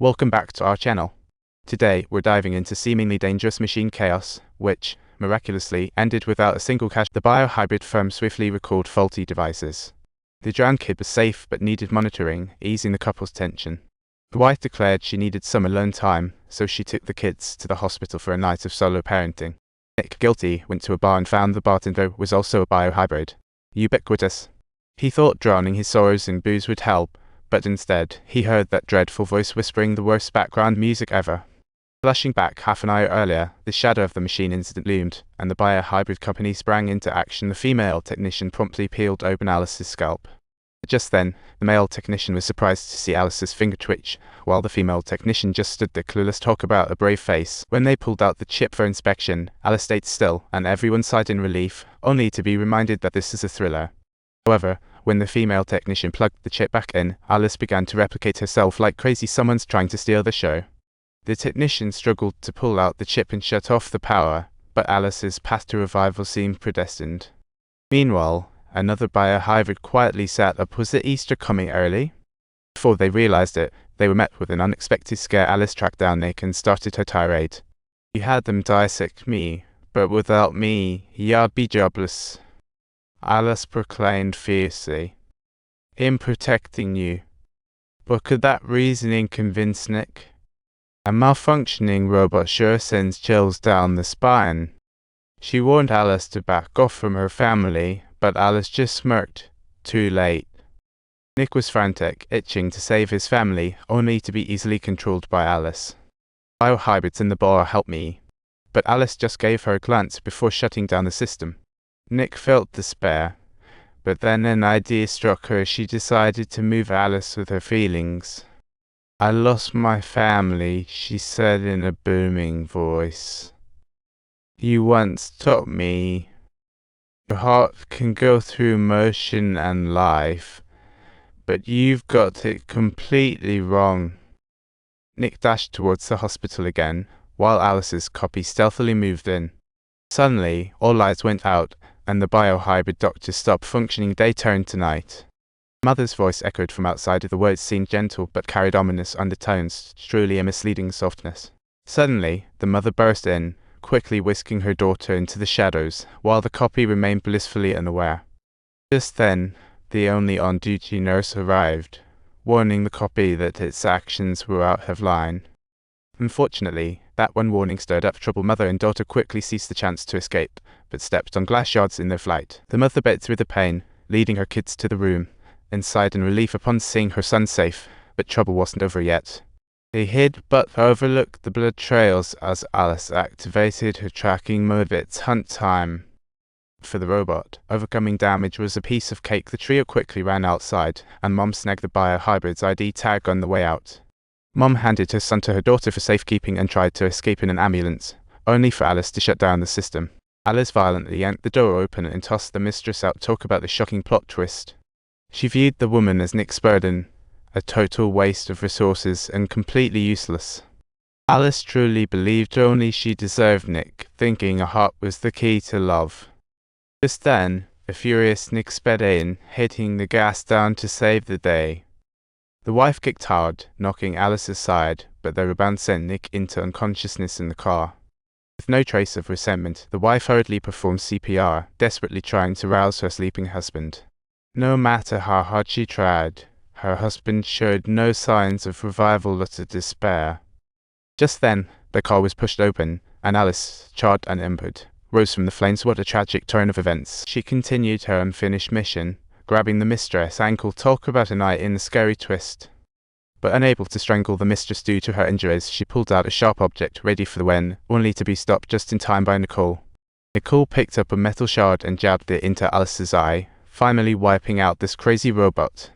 Welcome back to our channel. Today, we're diving into seemingly dangerous machine chaos, which, miraculously, ended without a single crash. The biohybrid firm swiftly recalled faulty devices. The drowned kid was safe but needed monitoring, easing the couple's tension. The wife declared she needed some alone time, so she took the kids to the hospital for a night of solo parenting. Nick, guilty, went to a bar and found the bartender was also a biohybrid. Ubiquitous. He thought drowning his sorrows in booze would help, but instead, he heard that dreadful voice whispering the worst background music ever. Flashing back half an hour earlier, the shadow of the machine incident loomed, and the biohybrid company sprang into action. The female technician promptly peeled open Alice's scalp. Just then, the male technician was surprised to see Alice's finger twitch, while the female technician just stood there clueless. Talk about a brave face. When they pulled out the chip for inspection, Alice stayed still, and everyone sighed in relief, only to be reminded that this is a thriller. However, when the female technician plugged the chip back in, Alice began to replicate herself like crazy. Someone's trying to steal the show. The technician struggled to pull out the chip and shut off the power, but Alice's path to revival seemed predestined. Meanwhile, another biohybrid quietly sat up. Was the Easter coming early? Before they realized it, they were met with an unexpected scare. Alice tracked down Nick and started her tirade. You had them dissect me, but without me, you'd be jobless. Alice proclaimed fiercely. In protecting you. But could that reasoning convince Nick? A malfunctioning robot sure sends chills down the spine. She warned Alice to back off from her family, but Alice just smirked. Too late. Nick was frantic, itching to save his family, only to be easily controlled by Alice. Biohybrids in the bar help me. But Alice just gave her a glance before shutting down the system. Nick felt despair, but then an idea struck her. She decided to move Alice with her feelings. I lost my family, she said in a booming voice. You once taught me. Your heart can go through emotion and life, but you've got it completely wrong. Nick dashed towards the hospital again, while Alice's copy stealthily moved in. Suddenly, all lights went out, and the biohybrid doctor stopped functioning. Day turned to night. Mother's voice echoed from outside. The words seemed gentle but carried ominous undertones, truly a misleading softness. Suddenly, the mother burst in, quickly whisking her daughter into the shadows, while the copy remained blissfully unaware. Just then, the only on-duty nurse arrived, warning the copy that its actions were out of line. Unfortunately, that one warning stirred up trouble. Mother and daughter quickly seized the chance to escape, but stepped on glass shards in their flight. The mother bit through the pain, leading her kids to the room, and sighed in relief upon seeing her son safe, but trouble wasn't over yet. They hid but overlooked the blood trails as Alice activated her tracking mode. It's hunt time. For the robot, overcoming damage was a piece of cake. The trio quickly ran outside, and Mom snagged the biohybrid's ID tag on the way out. Mom handed her son to her daughter for safekeeping and tried to escape in an ambulance, only for Alice to shut down the system. Alice violently yanked the door open and tossed the mistress out. Talk about the shocking plot twist. She viewed the woman as Nick's burden, a total waste of resources and completely useless. Alice truly believed only she deserved Nick, thinking a heart was the key to love. Just then, a furious Nick sped in, hitting the gas down to save the day. The wife kicked hard, knocking Alice aside, but the rebound sent Nick into unconsciousness in the car. With no trace of resentment, the wife hurriedly performed CPR, desperately trying to rouse her sleeping husband. No matter how hard she tried, her husband showed no signs of revival, utter despair. Just then, the car was pushed open, and Alice, charred and injured, rose from the flames. What a tragic turn of events. She continued her unfinished mission, grabbing the mistress' ankle. Talk about a night in a scary twist. But unable to strangle the mistress due to her injuries, she pulled out a sharp object ready for the win, only to be stopped just in time by Nicole. Nicole picked up a metal shard and jabbed it into Alice's eye, finally wiping out this crazy robot.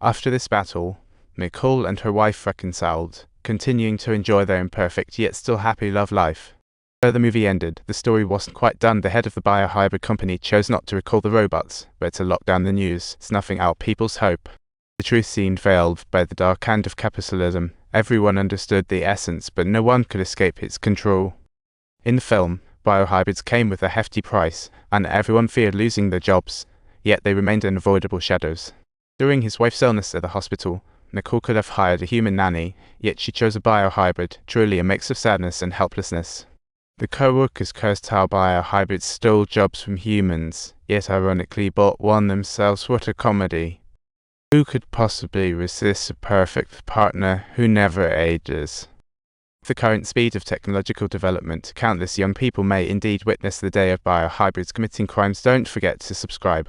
After this battle, Nicole and her wife reconciled, continuing to enjoy their imperfect yet still happy love life. Where the movie ended, the story wasn't quite done. The head of the biohybrid company chose not to recall the robots, but to lock down the news, snuffing out people's hope. The truth seemed veiled by the dark hand of capitalism. Everyone understood the essence, but no one could escape its control. In the film, biohybrids came with a hefty price, and everyone feared losing their jobs, yet they remained unavoidable shadows. During his wife's illness at the hospital, Nicole could have hired a human nanny, yet she chose a biohybrid, truly a mix of sadness and helplessness. The co-workers cursed how biohybrids stole jobs from humans, yet ironically bought one themselves. What a comedy. Who could possibly resist a perfect partner who never ages? With the current speed of technological development, countless young people may indeed witness the day of biohybrids committing crimes. Don't forget to subscribe.